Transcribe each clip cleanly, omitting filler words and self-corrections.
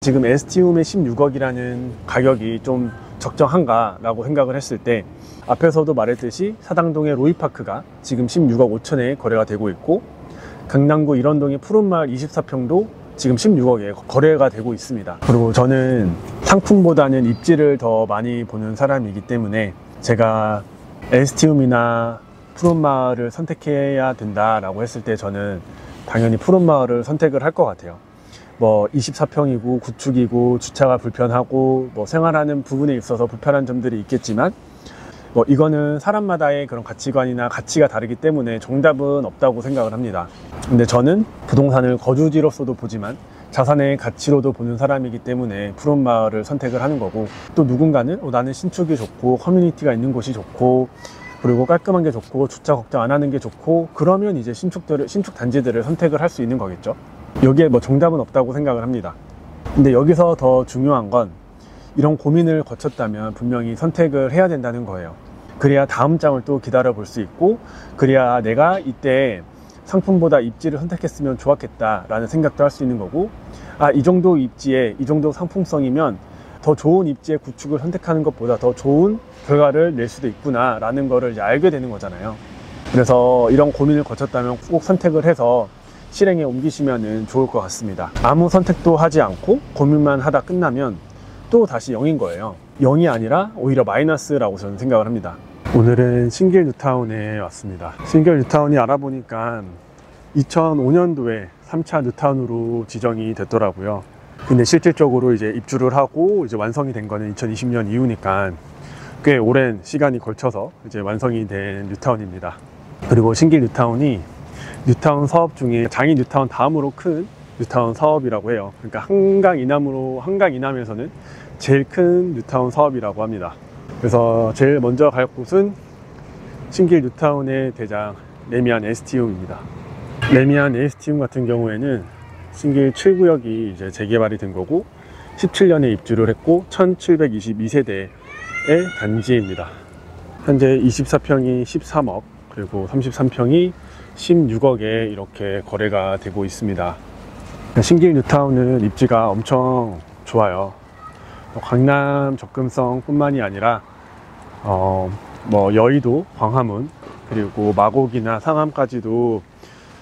지금 ST움의 16억이라는 가격이 좀 적정한가 라고 생각을 했을 때, 앞에서도 말했듯이 사당동의 로이파크가 지금 16억 5천에 거래가 되고 있고, 강남구 일원동의 푸른마을 24평도 지금 16억에 거래가 되고 있습니다. 그리고 저는 상품보다는 입지를 더 많이 보는 사람이기 때문에 제가 ST움이나 푸른마을을 선택해야 된다라고 했을 때 저는 당연히 푸른마을을 선택을 할 것 같아요. 뭐 24평이고 구축이고 주차가 불편하고 뭐 생활하는 부분에 있어서 불편한 점들이 있겠지만, 뭐 이거는 사람마다의 그런 가치관이나 가치가 다르기 때문에 정답은 없다고 생각을 합니다. 근데 저는 부동산을 거주지로서도 보지만 자산의 가치로도 보는 사람이기 때문에 푸른마을을 선택을 하는 거고, 또 누군가는 나는 신축이 좋고 커뮤니티가 있는 곳이 좋고 그리고 깔끔한 게 좋고 주차 걱정 안 하는 게 좋고, 그러면 이제 신축 단지들을 선택을 할 수 있는 거겠죠. 여기에 뭐 정답은 없다고 생각을 합니다. 근데 여기서 더 중요한 건, 이런 고민을 거쳤다면 분명히 선택을 해야 된다는 거예요. 그래야 다음 장을 또 기다려 볼 수 있고, 그래야 내가 이때 상품보다 입지를 선택했으면 좋았겠다 라는 생각도 할 수 있는 거고, 이 정도 입지에 이 정도 상품성이면 더 좋은 입지의 구축을 선택하는 것보다 더 좋은 결과를 낼 수도 있구나 라는 거를 이제 알게 되는 거잖아요. 그래서 이런 고민을 거쳤다면 꼭 선택을 해서 실행에 옮기시면 좋을 것 같습니다. 아무 선택도 하지 않고 고민만 하다 끝나면 또 다시 0인 거예요. 0이 아니라 오히려 마이너스라고 저는 생각을 합니다. 오늘은 신길 뉴타운에 왔습니다. 신길 뉴타운이 알아보니까 2005년도에 3차 뉴타운으로 지정이 됐더라고요. 근데 실질적으로 이제 입주를 하고 이제 완성이 된 거는 2020년 이후니까 꽤 오랜 시간이 걸쳐서 이제 완성이 된 뉴타운입니다. 그리고 신길 뉴타운이 뉴타운 사업 중에 장이 뉴타운 다음으로 큰 뉴타운 사업이라고 해요. 그러니까 한강 이남에서는 제일 큰 뉴타운 사업이라고 합니다. 그래서 제일 먼저 갈 곳은 신길 뉴타운의 대장 레미안 ST움입니다. 레미안 ST움 같은 경우에는 신길 7구역이 이제 재개발이 된 거고, 17년에 입주를 했고 1722세대의 단지입니다. 현재 24평이 13억, 그리고 33평이 16억에 이렇게 거래가 되고 있습니다. 신길 뉴타운은 입지가 엄청 좋아요. 강남 접근성 뿐만이 아니라 뭐 여의도, 광화문, 그리고 마곡이나 상암까지도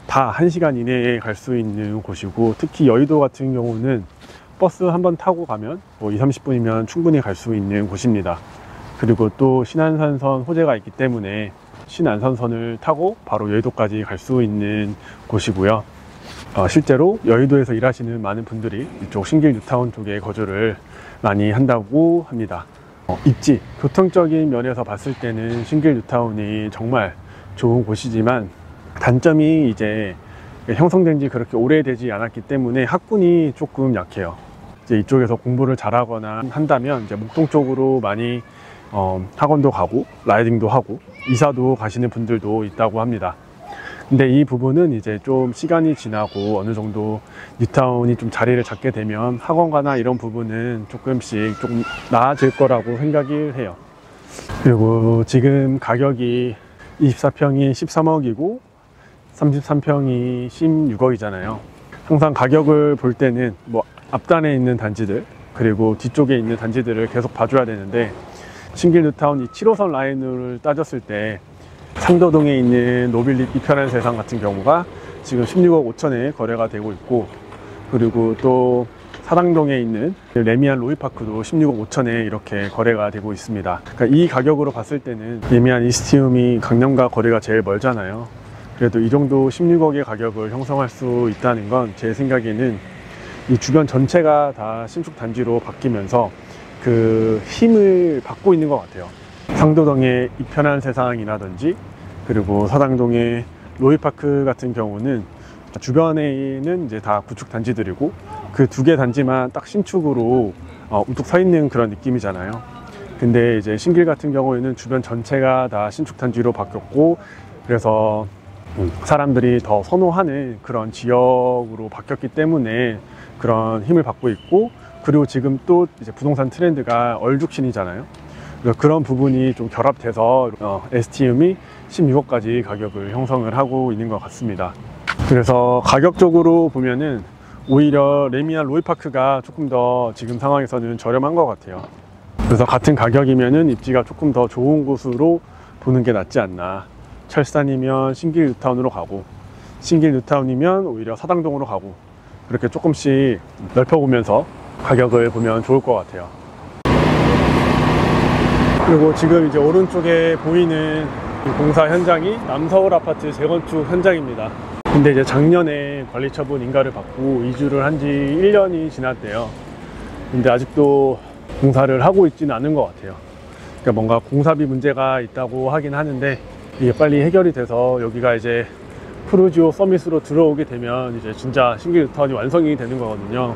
다 1시간 이내에 갈 수 있는 곳이고, 특히 여의도 같은 경우는 버스 한번 타고 가면 뭐 20-30분이면 충분히 갈 수 있는 곳입니다. 그리고 또 신안산선 호재가 있기 때문에 신안산선을 타고 바로 여의도까지 갈 수 있는 곳이고요. 실제로 여의도에서 일하시는 많은 분들이 이쪽 신길 뉴타운 쪽에 거주를 많이 한다고 합니다. 입지, 교통적인 면에서 봤을 때는 신길 뉴타운이 정말 좋은 곳이지만, 단점이 이제 형성된 지 그렇게 오래되지 않았기 때문에 학군이 조금 약해요. 이제 이쪽에서 공부를 잘하거나 한다면 이제 목동 쪽으로 많이 학원도 가고 라이딩도 하고 이사도 가시는 분들도 있다고 합니다. 근데 이 부분은 이제 좀 시간이 지나고 어느 정도 뉴타운이 좀 자리를 잡게 되면 학원가나 이런 부분은 조금씩 좀 나아질 거라고 생각을 해요. 그리고 지금 가격이 24평이 13억이고 33평이 16억이잖아요. 항상 가격을 볼 때는 뭐 앞단에 있는 단지들 그리고 뒤쪽에 있는 단지들을 계속 봐줘야 되는데, 신길 뉴타운 이 7호선 라인을 따졌을 때 상도동에 있는 노빌립 이편한 세상 같은 경우가 지금 16억 5천에 거래가 되고 있고, 그리고 또 사당동에 있는 레미안 로이파크도 16억 5천에 이렇게 거래가 되고 있습니다. 그러니까 이 가격으로 봤을 때는 레미안 ST움이 강남과 거리가 제일 멀잖아요. 그래도 이 정도 16억의 가격을 형성할 수 있다는 건 제 생각에는 이 주변 전체가 다 신축 단지로 바뀌면서 그 힘을 받고 있는 것 같아요. 상도동의 이편한 세상이라든지 그리고 사당동의 로이파크 같은 경우는 주변에는 이제 다 구축 단지들이고, 그 두 개 단지만 딱 신축으로 우뚝 서 있는 그런 느낌이잖아요. 근데 이제 신길 같은 경우에는 주변 전체가 다 신축 단지로 바뀌었고, 그래서 사람들이 더 선호하는 그런 지역으로 바뀌었기 때문에 그런 힘을 받고 있고, 그리고 지금 또 이제 부동산 트렌드가 얼죽신이잖아요. 그런 부분이 좀 결합돼서 ST움이 16억까지 가격을 형성을 하고 있는 것 같습니다. 그래서 가격적으로 보면은 오히려 레미안 로이파크가 조금 더 지금 상황에서는 저렴한 것 같아요. 그래서 같은 가격이면은 입지가 조금 더 좋은 곳으로 보는 게 낫지 않나. 철산이면 신길 뉴타운으로 가고, 신길 뉴타운이면 오히려 사당동으로 가고, 그렇게 조금씩 넓혀보면서 가격을 보면 좋을 것 같아요. 그리고 지금 이제 오른쪽에 보이는 공사 현장이 남서울 아파트 재건축 현장입니다. 근데 이제 작년에 관리처분 인가를 받고 이주를 한 지 1년이 지났대요. 근데 아직도 공사를 하고 있지는 않은 것 같아요. 그러니까 뭔가 공사비 문제가 있다고 하긴 하는데, 이게 빨리 해결이 돼서 여기가 이제 프루지오 서밋으로 들어오게 되면 이제 진짜 신길 뉴타운이 완성이 되는 거거든요.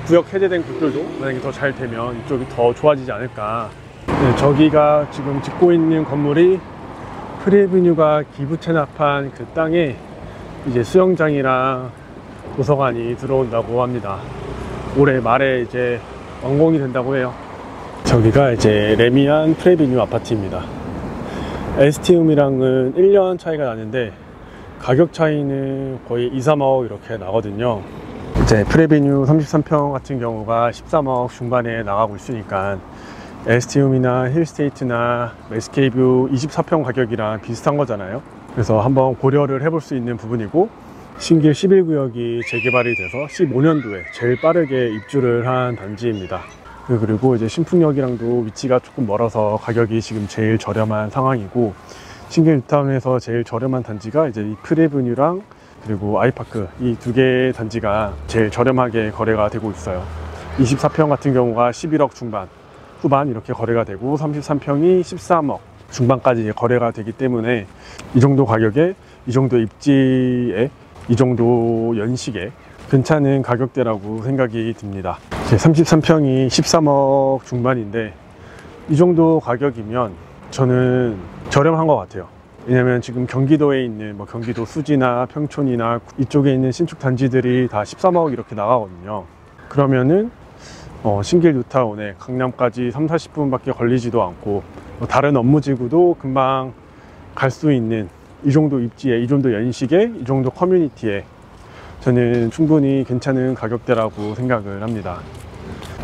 구역 해제된 곳들도 만약에 더 잘 되면 이쪽이 더 좋아지지 않을까. 네, 저기가 지금 짓고 있는 건물이 프리애비뉴가 기부 체납한 그 땅에 이제 수영장이랑 도서관이 들어온다고 합니다. 올해 말에 이제 완공이 된다고 해요. 저기가 이제 레미안 프리애비뉴 아파트입니다. 에스티움이랑은 1년 차이가 나는데 가격 차이는 거의 2, 3억 이렇게 나거든요. 이제 프리애비뉴 33평 같은 경우가 13억 중반에 나가고 있으니까 에스티움이나 힐스테이트나 SK뷰 24평 가격이랑 비슷한 거잖아요. 그래서 한번 고려를 해볼 수 있는 부분이고, 신길 11구역이 재개발이 돼서 15년도에 제일 빠르게 입주를 한 단지입니다. 그리고 이제 신풍역이랑도 위치가 조금 멀어서 가격이 지금 제일 저렴한 상황이고, 신길 뉴타운에서 제일 저렴한 단지가 이제 이 프리애비뉴랑 그리고 아이파크, 이 두 개의 단지가 제일 저렴하게 거래가 되고 있어요. 24평 같은 경우가 11억 중반 후반 이렇게 거래가 되고, 33평이 13억 중반까지 거래가 되기 때문에 이 정도 가격에, 이 정도 입지에, 이 정도 연식에 괜찮은 가격대라고 생각이 듭니다. 33평이 13억 중반인데 이 정도 가격이면 저는 저렴한 것 같아요. 왜냐면 지금 경기도에 있는 뭐 경기도 수지나 평촌이나 이쪽에 있는 신축 단지들이 다 13억 이렇게 나가거든요. 그러면은 신길 뉴타운에 강남까지 3, 40분밖에 걸리지도 않고, 다른 업무지구도 금방 갈 수 있는 이 정도 입지에, 이 정도 연식에, 이 정도 커뮤니티에 저는 충분히 괜찮은 가격대라고 생각을 합니다.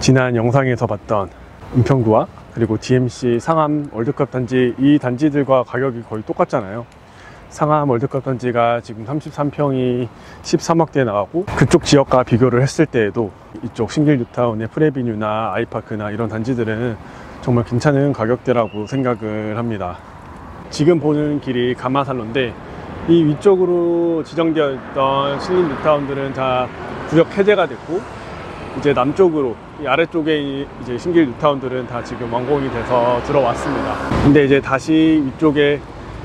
지난 영상에서 봤던 은평구와 그리고 DMC 상암 월드컵 단지, 이 단지들과 가격이 거의 똑같잖아요. 상암 월드컵 단지가 지금 33평이 13억대에 나가고, 그쪽 지역과 비교를 했을 때에도 이쪽 신길 뉴타운의 프리애비뉴나 아이파크나 이런 단지들은 정말 괜찮은 가격대라고 생각을 합니다. 지금 보는 길이 가마살로인데, 이 위쪽으로 지정되어 있던 신길 뉴타운들은 다 구역 해제가 됐고, 이제 남쪽으로, 이 아래쪽에 이제 신길 뉴타운들은 다 지금 완공이 돼서 들어왔습니다. 근데 이제 다시 위쪽에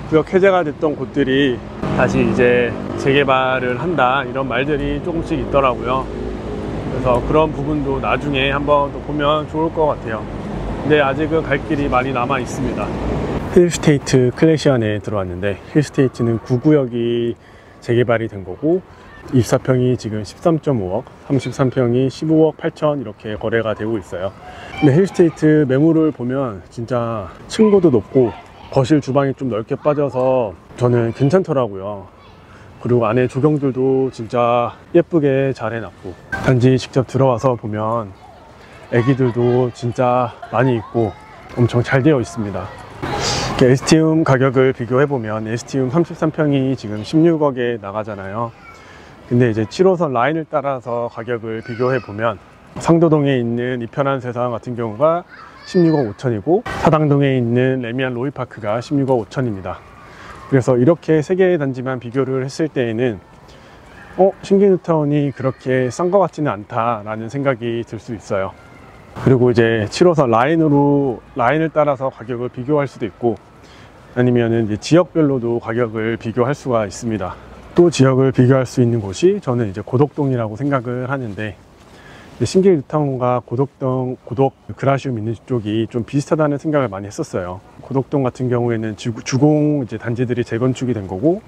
구역 해제가 됐던 곳들이 다시 이제 재개발을 한다, 이런 말들이 조금씩 있더라고요. 그래서 그런 부분도 나중에 한번 또 보면 좋을 것 같아요. 근데 아직은 갈 길이 많이 남아 있습니다. 힐스테이트 클래시안에 들어왔는데, 힐스테이트는 9구역이 재개발이 된 거고, 24평이 지금 13.5억, 33평이 15억 8천 이렇게 거래가 되고 있어요. 근데 힐스테이트 매물을 보면 진짜 층고도 높고 거실 주방이 좀 넓게 빠져서 저는 괜찮더라고요. 그리고 안에 조경들도 진짜 예쁘게 잘 해놨고, 단지 직접 들어와서 보면 애기들도 진짜 많이 있고 엄청 잘 되어 있습니다. 에스티움 가격을 비교해보면 에스티움 33평이 지금 16억에 나가잖아요. 근데 이제 7호선 라인을 따라서 가격을 비교해보면 상도동에 있는 이편한 세상 같은 경우가 16억 5천이고, 사당동에 있는 레미안 로이파크가 16억 5천입니다. 그래서 이렇게 세 개의 단지만 비교를 했을 때에는 신길 뉴타운이 그렇게 싼 것 같지는 않다라는 생각이 들 수 있어요. 그리고 이제 7호선 라인을 따라서 가격을 비교할 수도 있고, 아니면은 이제 지역별로도 가격을 비교할 수가 있습니다. 또 지역을 비교할 수 있는 곳이 저는 이제 고덕동이라고 생각을 하는데, 신길 뉴타운과 고덕동, 그라시움 있는 쪽이 좀 비슷하다는 생각을 많이 했었어요. 고덕동 같은 경우에는 주공 이제 단지들이 재건축이 된 거고,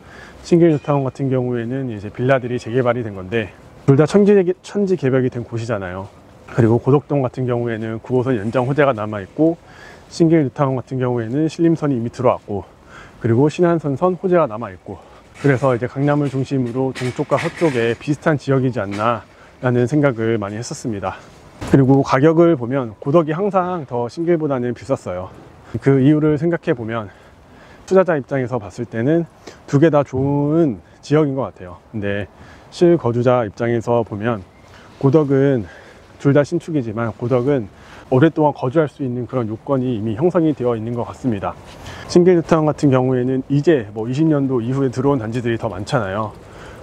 신길 뉴타운 같은 경우에는 이제 빌라들이 재개발이 된 건데, 둘 다 천지 개벽이 된 곳이잖아요. 그리고 고덕동 같은 경우에는 9호선 연장 호재가 남아있고, 신길 뉴타운 같은 경우에는 신림선이 이미 들어왔고, 그리고 신안선선 호재가 남아있고, 그래서 이제 강남을 중심으로 동쪽과 서쪽에 비슷한 지역이지 않나 라는 생각을 많이 했었습니다. 그리고 가격을 보면 고덕이 항상 더 신길보다는 비쌌어요. 그 이유를 생각해 보면 투자자 입장에서 봤을 때는 두 개 다 좋은 지역인 것 같아요. 근데 실거주자 입장에서 보면 고덕은 둘 다 신축이지만 고덕은 오랫동안 거주할 수 있는 그런 요건이 이미 형성이 되어 있는 것 같습니다. 신길뉴타운 같은 경우에는 이제 뭐 20년도 이후에 들어온 단지들이 더 많잖아요.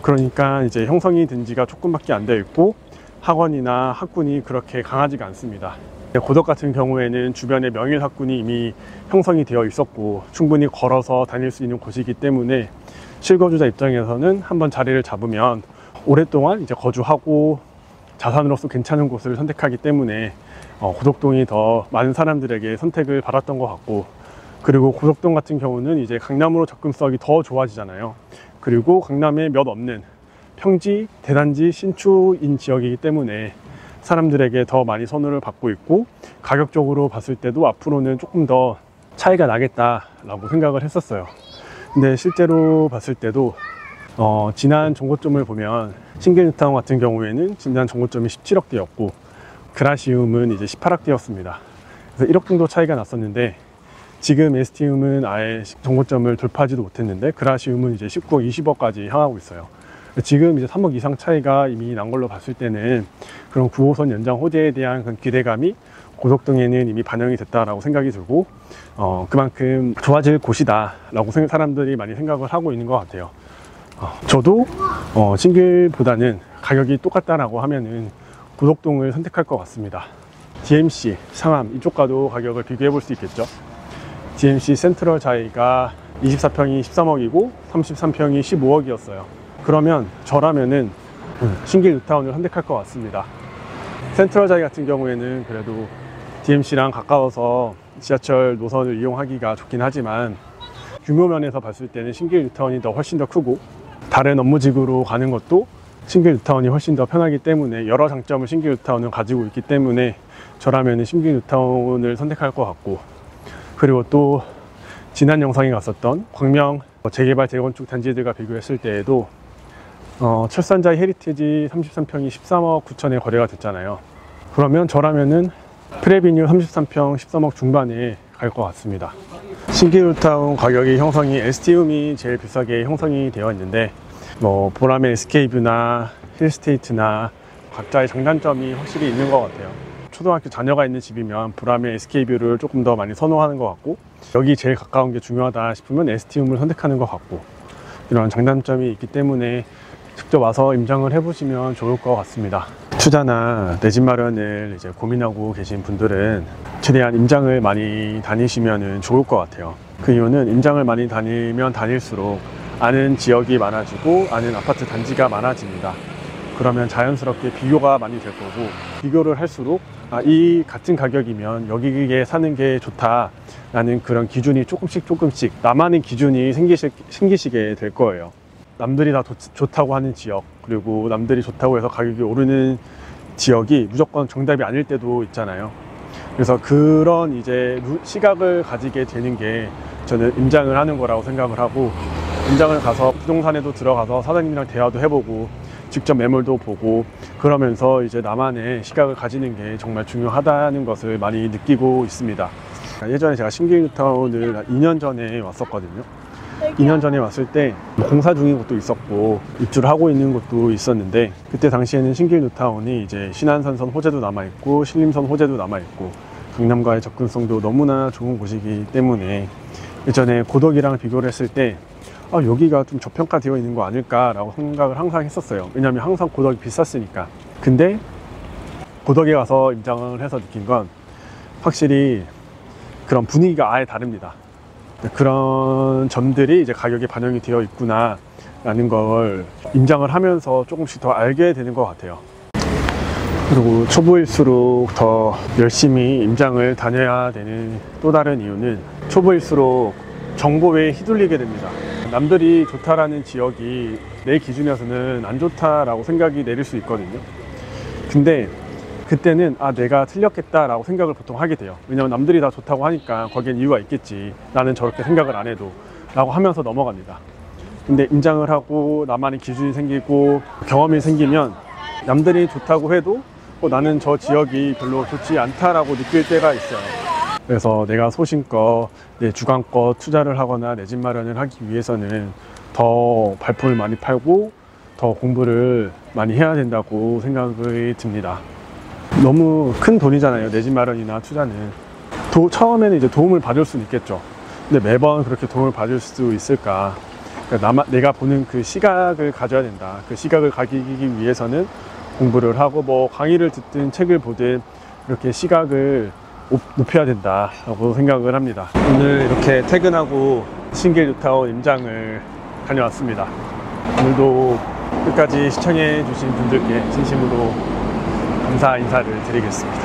그러니까 이제 형성이 된 지가 조금밖에 안 되어 있고 학원이나 학군이 그렇게 강하지가 않습니다. 고덕 같은 경우에는 주변에 명일 학군이 이미 형성이 되어 있었고 충분히 걸어서 다닐 수 있는 곳이기 때문에 실거주자 입장에서는 한번 자리를 잡으면 오랫동안 이제 거주하고 자산으로서 괜찮은 곳을 선택하기 때문에 고덕동이 더 많은 사람들에게 선택을 받았던 것 같고, 그리고 고덕동 같은 경우는 이제 강남으로 접근성이 더 좋아지잖아요. 그리고 강남에 몇 없는 평지, 대단지, 신축인 지역이기 때문에 사람들에게 더 많이 선호를 받고 있고, 가격적으로 봤을 때도 앞으로는 조금 더 차이가 나겠다라고 생각을 했었어요. 근데 실제로 봤을 때도 지난 정고점을 보면 신길뉴타운 같은 경우에는 지난 정고점이 17억대였고 그라시움은 이제 18억대였습니다. 그래서 1억 정도 차이가 났었는데 지금 에스티움은 아예 정고점을 돌파하지도 못했는데 그라시움은 이제 19억, 20억까지 향하고 있어요. 지금 이제 3억 이상 차이가 이미 난 걸로 봤을 때는 그런 9호선 연장 호재에 대한 그런 기대감이 고덕동에는 이미 반영이 됐다라고 생각이 들고 그만큼 좋아질 곳이다 라고 사람들이 많이 생각을 하고 있는 것 같아요. 저도 신길보다는 가격이 똑같다라고 하면은 고덕동을 선택할 것 같습니다. DMC, 상암 이쪽과도 가격을 비교해 볼 수 있겠죠. DMC 센트럴 자이가 24평이 13억이고 33평이 15억이었어요. 그러면 저라면은 신길뉴타운을 선택할 것 같습니다. 센트럴 자이 같은 경우에는 그래도 DMC랑 가까워서 지하철 노선을 이용하기가 좋긴 하지만 규모 면에서 봤을 때는 신길뉴타운이 더 훨씬 더 크고 다른 업무직으로 가는 것도 신길뉴타운이 훨씬 더 편하기 때문에 여러 장점을 신길뉴타운은 가지고 있기 때문에 저라면 신길뉴타운을 선택할 것 같고, 그리고 또 지난 영상에 갔었던 광명 재개발 재건축 단지들과 비교했을 때에도 철산자이 헤리티지 33평이 13억 9천에 거래가 됐잖아요. 그러면 저라면은 프레비뉴 33평 13억 중반에 갈 것 같습니다. 신길뉴타운 가격이 형성이 에스티움이 제일 비싸게 형성이 되어 있는데 보라매 SK뷰나 힐스테이트나 각자의 장단점이 확실히 있는 것 같아요. 초등학교 자녀가 있는 집이면 보라매 SK뷰를 조금 더 많이 선호하는 것 같고, 여기 제일 가까운 게 중요하다 싶으면 에스티움을 선택하는 것 같고, 이런 장단점이 있기 때문에 직접 와서 임장을 해보시면 좋을 것 같습니다. 투자나 내 집 마련을 이제 고민하고 계신 분들은 최대한 임장을 많이 다니시면 좋을 것 같아요. 그 이유는 임장을 많이 다니면 다닐수록 아는 지역이 많아지고 아는 아파트 단지가 많아집니다. 그러면 자연스럽게 비교가 많이 될 거고, 비교를 할수록 이 같은 가격이면 여기에 사는 게 좋다라는 그런 기준이 조금씩 나만의 기준이 생기시게 될 거예요. 남들이 다 좋다고 하는 지역, 그리고 남들이 좋다고 해서 가격이 오르는 지역이 무조건 정답이 아닐 때도 있잖아요. 그래서 그런 이제 시각을 가지게 되는 게 저는 임장을 하는 거라고 생각을 하고, 임장을 가서 부동산에도 들어가서 사장님이랑 대화도 해보고 직접 매물도 보고 그러면서 이제 나만의 시각을 가지는 게 정말 중요하다는 것을 많이 느끼고 있습니다. 예전에 제가 신길뉴타운을 2년 전에 왔었거든요. 2년 전에 왔을 때 공사 중인 곳도 있었고 입주를 하고 있는 곳도 있었는데, 그때 당시에는 신길뉴타운이 이제 신안산선 호재도 남아있고 신림선 호재도 남아있고 강남과의 접근성도 너무나 좋은 곳이기 때문에 예전에 고덕이랑 비교를 했을 때 여기가 좀 저평가되어 있는 거 아닐까라고 생각을 항상 했었어요. 왜냐하면 항상 고덕이 비쌌으니까. 근데 고덕에 가서 임장을 해서 느낀 건 확실히 그런 분위기가 아예 다릅니다. 그런 점들이 이제 가격에 반영이 되어 있구나 라는 걸 임장을 하면서 조금씩 더 알게 되는 것 같아요. 그리고 초보일수록 더 열심히 임장을 다녀야 되는 또 다른 이유는 초보일수록 정보에 휘둘리게 됩니다. 남들이 좋다라는 지역이 내 기준에서는 안 좋다라고 생각이 내릴 수 있거든요. 근데 그때는 내가 틀렸겠다라고 생각을 보통 하게 돼요. 왜냐면 남들이 다 좋다고 하니까 거기엔 이유가 있겠지, 나는 저렇게 생각을 안 해도 라고 하면서 넘어갑니다. 근데 임장을 하고 나만의 기준이 생기고 경험이 생기면 남들이 좋다고 해도 나는 저 지역이 별로 좋지 않다라고 느낄 때가 있어요. 그래서 내가 소신껏 내 주관껏 투자를 하거나 내 집 마련을 하기 위해서는 더 발품을 많이 팔고 더 공부를 많이 해야 된다고 생각이 듭니다. 너무 큰 돈이잖아요, 내 집 마련이나 투자는. 처음에는 이제 도움을 받을 수는 있겠죠. 근데 매번 그렇게 도움을 받을 수 있을까? 그러니까 내가 보는 그 시각을 가져야 된다. 그 시각을 가지기 위해서는 공부를 하고 뭐 강의를 듣든 책을 보든 이렇게 시각을 높여야 된다라고 생각을 합니다. 오늘 이렇게 퇴근하고 신길 뉴타운 임장을 다녀왔습니다. 오늘도 끝까지 시청해 주신 분들께 진심으로 감사 인사를 드리겠습니다.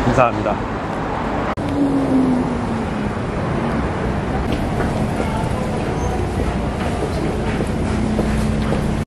감사합니다.